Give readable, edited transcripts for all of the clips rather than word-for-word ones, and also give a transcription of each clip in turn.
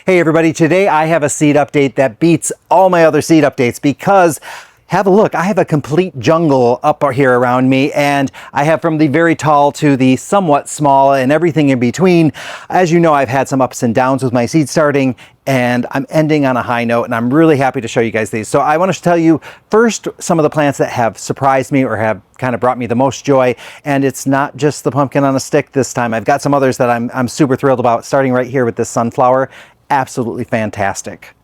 Hey everybody, today I have a seed update that beats all my other seed updates because have a look, I have a complete jungle up here around me, and I have from the very tall to the somewhat small and everything in between. As you know, I've had some ups and downs with my seed starting, and I'm ending on a high note, and I'm really happy to show you guys these. So I want to tell you first some of the plants that have surprised me or have kind of brought me the most joy, and it's not just the pumpkin on a stick this time. I've got some others that I'm super thrilled about, starting right here with this sunflower. Absolutely fantastic.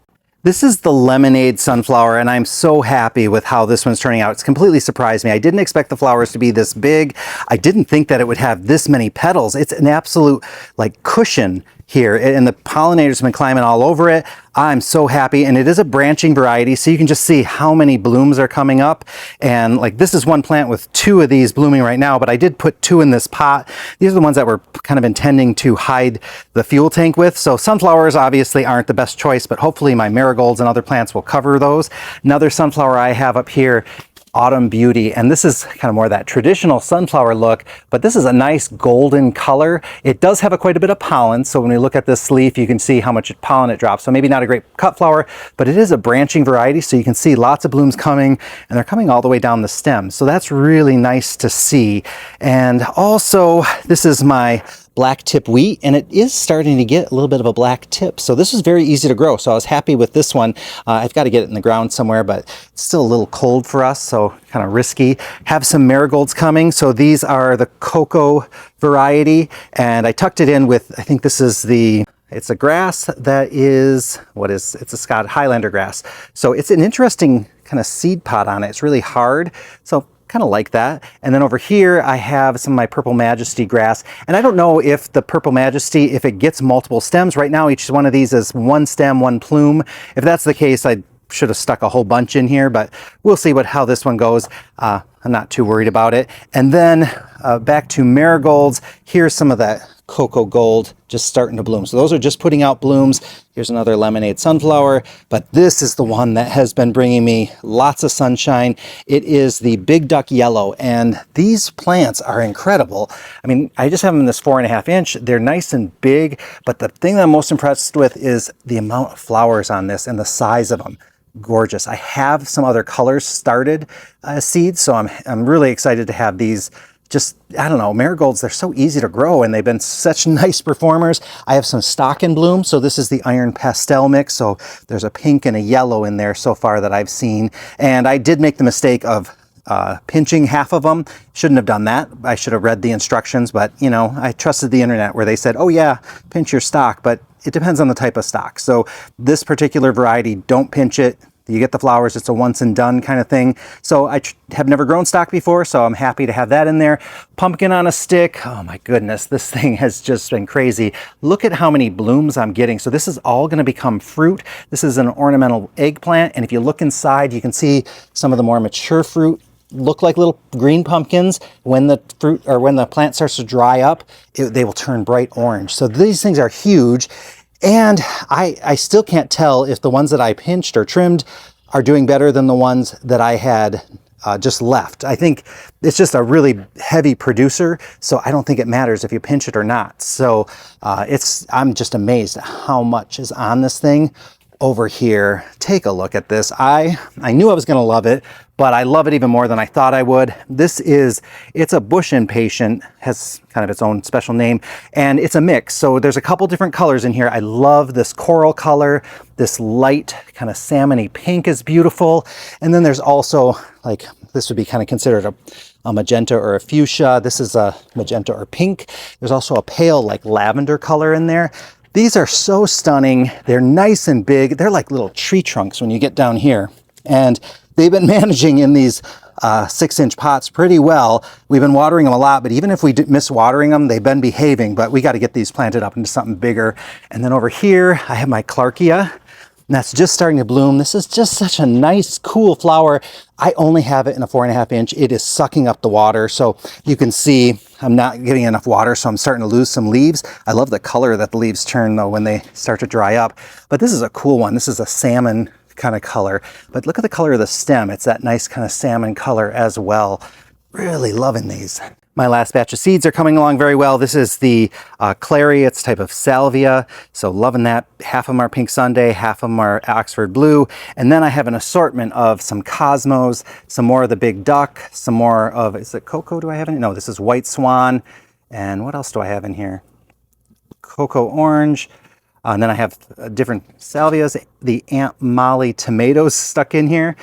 This is the lemonade sunflower, and I'm so happy with how this one's turning out. It's completely surprised me. I didn't expect the flowers to be this big. I didn't think that it would have this many petals. It's an absolute like cushion here, and the pollinators have been climbing all over it. I'm so happy, and it is a branching variety, so you can just see how many blooms are coming up. And like this is one plant with 2 of these blooming right now, but I did put 2 in this pot. These are the ones that we're kind of intending to hide the fuel tank with. So sunflowers obviously aren't the best choice, but hopefully my marigolds and other plants will cover those. Another sunflower I have up here, Autumn Beauty, and this is kind of more that traditional sunflower look, but this is a nice golden color. It does have quite a bit of pollen, so when we look at this leaf you can see how much pollen it drops. So maybe not a great cut flower, but it is a branching variety, so you can see lots of blooms coming, and they're coming all the way down the stem, so that's really nice to see. And also this is my black tip wheat, and it is starting to get a little bit of a black tip, so this is very easy to grow, so I was happy with this one. I've got to get it in the ground somewhere, but it's still a little cold for us, so kind of risky. Have some marigolds coming, so these are the cocoa variety, and I tucked it in with, I think this is it's a grass that is, it's a Scottish Highlander grass, so it's an interesting kind of seed pod on it. It's really hard, so kind of like that. And then over here I have some of my Purple Majesty grass, and I don't know if the Purple Majesty, if it gets multiple stems. Right now each one of these is 1 stem, 1 plume. If that's the case, I should have stuck a whole bunch in here, but we'll see how this one goes. I'm not too worried about it. And then back to marigolds. Here's some of that cocoa gold just starting to bloom. So those are just putting out blooms. Here's another lemonade sunflower, but this is the one that has been bringing me lots of sunshine. It is the big duck yellow, and these plants are incredible. I mean, I just have them in this 4.5 inch. They're nice and big, but the thing that I'm most impressed with is the amount of flowers on this and the size of them. Gorgeous. I have some other colors started seeds, so I'm really excited to have these. Just, I don't know, marigolds, they're so easy to grow, and they've been such nice performers. I have some stock in bloom, so this is the iron pastel mix, so there's a pink and a yellow in there so far that I've seen. And I did make the mistake of pinching half of them. Shouldn't have done that. I should have read the instructions, but you know, I trusted the internet where they said, oh yeah, pinch your stock, but it depends on the type of stock. So this particular variety, don't pinch it. You get the flowers, it's a once and done kind of thing. So I have never grown stock before, so I'm happy to have that in there. Pumpkin on a stick. Oh my goodness, this thing has just been crazy. Look at how many blooms I'm getting. So this is all going to become fruit. This is an ornamental eggplant, and if you look inside, you can see some of the more mature fruit look like little green pumpkins. When the fruit or when the plant starts to dry up, they will turn bright orange. So these things are huge. And I still can't tell if the ones that I pinched or trimmed are doing better than the ones that I had just left. I think it's just a really heavy producer, so I don't think it matters if you pinch it or not. So I'm just amazed at how much is on this thing. Over here, take a look at this. I knew I was going to love it, but I love it even more than I thought I would. It's a bush impatient, has kind of its own special name, and it's a mix. So there's a couple different colors in here. I love this coral color. This light kind of salmony pink is beautiful. And then there's also, like, this would be kind of considered a magenta or a fuchsia. This is a magenta or pink. There's also a pale like lavender color in there. These are so stunning. They're nice and big. They're like little tree trunks when you get down here. And they've been managing in these 6-inch pots pretty well. We've been watering them a lot, but even if we miss watering them, they've been behaving. But we got to get these planted up into something bigger. And then over here, I have my Clarkia. And that's just starting to bloom. This is just such a nice, cool flower. I only have it in a 4.5 inch. It is sucking up the water. So you can see I'm not getting enough water, so I'm starting to lose some leaves. I love the color that the leaves turn though when they start to dry up. But this is a cool one. This is a salmon kind of color. But look at the color of the stem. It's that nice kind of salmon color as well. Really loving these. My last batch of seeds are coming along very well. This is the clary, it's a type of salvia, so loving that. Half of them are pink Sunday, half of them are Oxford blue, and then I have an assortment of some cosmos, some more of the big duck, some more of, is it cocoa do I have in it? No, this is white swan, and what else do I have in here? Cocoa orange, and then I have different salvias, the Aunt Molly tomatoes stuck in here.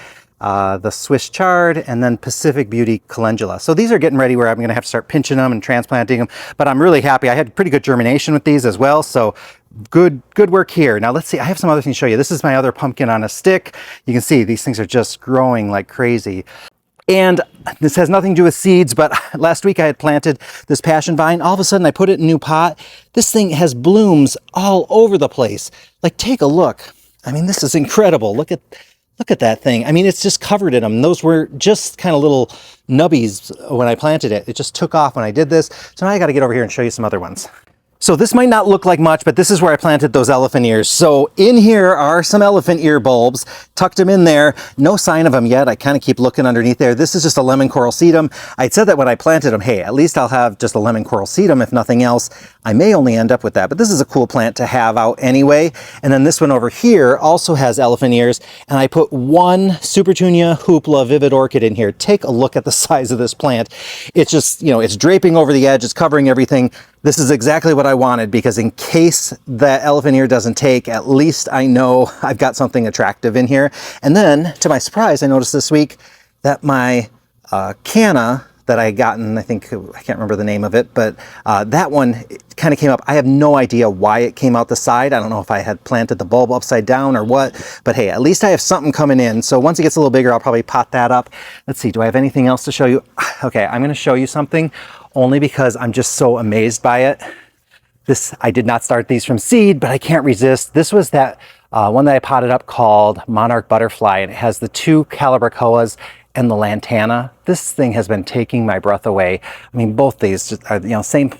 The Swiss chard, and then Pacific Beauty calendula. So these are getting ready where I'm going to have to start pinching them and transplanting them, but I'm really happy. I had pretty good germination with these as well, so good work here. Now let's see, I have some other things to show you. This is my other pumpkin on a stick. You can see these things are just growing like crazy. And this has nothing to do with seeds, but last week I had planted this passion vine. All of a sudden I put it in a new pot. This thing has blooms all over the place. Like, take a look. I mean, this is incredible. Look at that thing. I mean, it's just covered in them. Those were just kind of little nubbies when I planted it. It just took off when I did this. So now I got to get over here and show you some other ones. So this might not look like much, but this is where I planted those elephant ears. So in here are some elephant ear bulbs, tucked them in there. No sign of them yet. I kind of keep looking underneath there. This is just a lemon coral sedum. I said that when I planted them, hey, at least I'll have just a lemon coral sedum, if nothing else. I may only end up with that, but this is a cool plant to have out anyway. And then this one over here also has elephant ears, and I put one Supertunia hoopla vivid orchid in here. Take a look at the size of this plant. It's just, you know, it's draping over the edge, it's covering everything. This is exactly what I wanted, because in case that elephant ear doesn't take, at least I know I've got something attractive in here. And then, to my surprise, I noticed this week that my canna that I had gotten, I think, I can't remember the name of it, but that one kind of came up. I have no idea why it came out the side. I don't know if I had planted the bulb upside down or what, but hey, at least I have something coming in. So once it gets a little bigger, I'll probably pot that up. Let's see, do I have anything else to show you? Okay, I'm gonna show you something only because I'm just so amazed by it. I did not start these from seed, but I can't resist. This was that one that I potted up called Monarch Butterfly, and it has the two calabricoas and the lantana. This thing has been taking my breath away. I mean, both these are, you know, same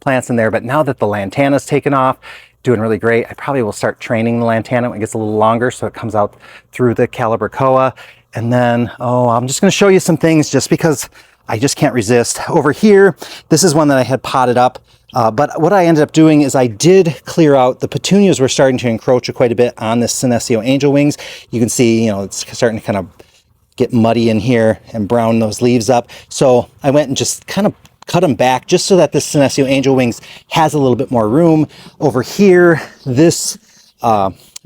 plants in there, but now that the lantana's taken off, doing really great, I probably will start training the lantana when it gets a little longer so it comes out through the calabricoa. And then, I'm just gonna show you some things just because I just can't resist. Over here, this is one that I had potted up, but what I ended up doing is I did clear out, the petunias were starting to encroach quite a bit on this Senecio angel wings. You can see, you know, it's starting to kind of get muddy in here and brown those leaves up. So I went and just kind of cut them back just so that this Senecio angel wings has a little bit more room. Over here, this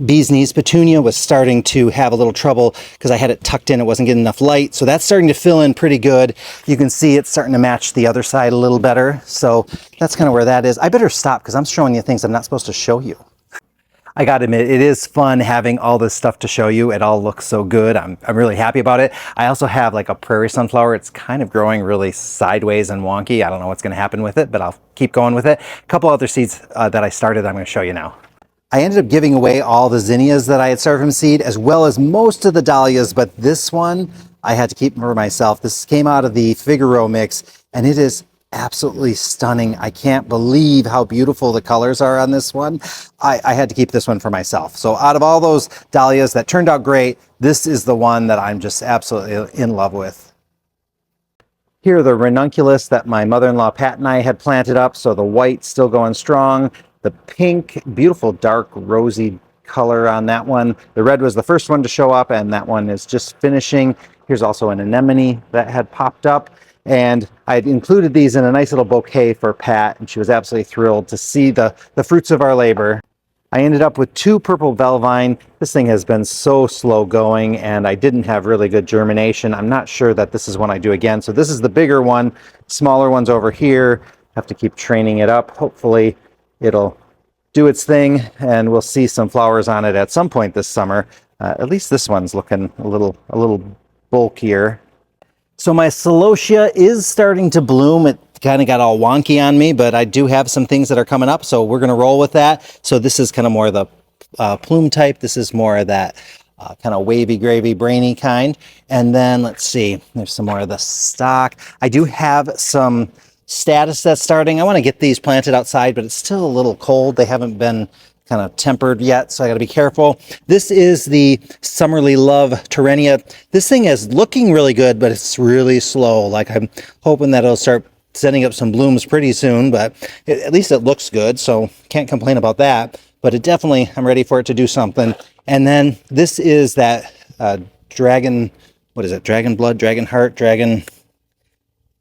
bee's knees petunia was starting to have a little trouble because I had it tucked in, it wasn't getting enough light. So that's starting to fill in pretty good. You can see it's starting to match the other side a little better. So that's kind of where that is. I better stop because I'm showing you things I'm not supposed to show you. I gotta admit, it is fun having all this stuff to show you. It all looks so good. I'm really happy about it. I also have like a prairie sunflower. It's kind of growing really sideways and wonky. I don't know what's gonna happen with it, but I'll keep going with it. A couple other seeds that I started, I'm gonna show you now. I ended up giving away all the zinnias that I had started from seed, as well as most of the dahlias, but this one I had to keep for myself. This came out of the Figaro mix, and it is absolutely stunning. I can't believe how beautiful the colors are on this one. I had to keep this one for myself. So out of all those dahlias that turned out great, this is the one that I'm just absolutely in love with. Here are the Ranunculus that my mother-in-law Pat and I had planted up. So the white still going strong. The pink, beautiful dark rosy color on that one. The red was the first one to show up, and that one is just finishing. Here's also an anemone that had popped up. And I had included these in a nice little bouquet for Pat, and she was absolutely thrilled to see the fruits of our labor. I ended up with 2 purple velvine. This thing has been so slow going, and I didn't have really good germination. I'm not sure that this is one I do again. So this is the bigger one. Smaller one's over here. Have to keep training it up. Hopefully it'll do its thing, and we'll see some flowers on it at some point this summer. At least this one's looking a little bulkier. So my celosia is starting to bloom. It kind of got all wonky on me, but I do have some things that are coming up, so we're going to roll with that. So this is kind of more of the plume type. This is more of that kind of wavy, gravy, brainy kind. And then let's see, there's some more of the stock. I do have some status that's starting. I want to get these planted outside, but it's still a little cold. They haven't been kind of tempered yet, so I got to be careful. This is the Summerly Love Terrenia. This thing is looking really good, but it's really slow. Like, I'm hoping that it'll start setting up some blooms pretty soon, but at least it looks good, so can't complain about that. But it definitely, I'm ready for it to do something. And then this is that dragon, what is it? Dragon blood, dragon heart, dragon,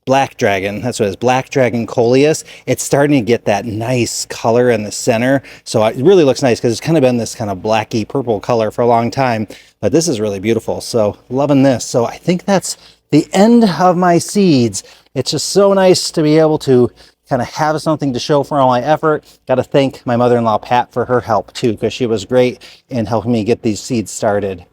black dragon. That's what it is, black dragon coleus. It's starting to get that nice color in the center. So it really looks nice because it's kind of been this kind of blacky purple color for a long time. But this is really beautiful. So loving this. So I think that's the end of my seeds. It's just so nice to be able to kind of have something to show for all my effort. Got to thank my mother-in-law, Pat, for her help too, because she was great in helping me get these seeds started.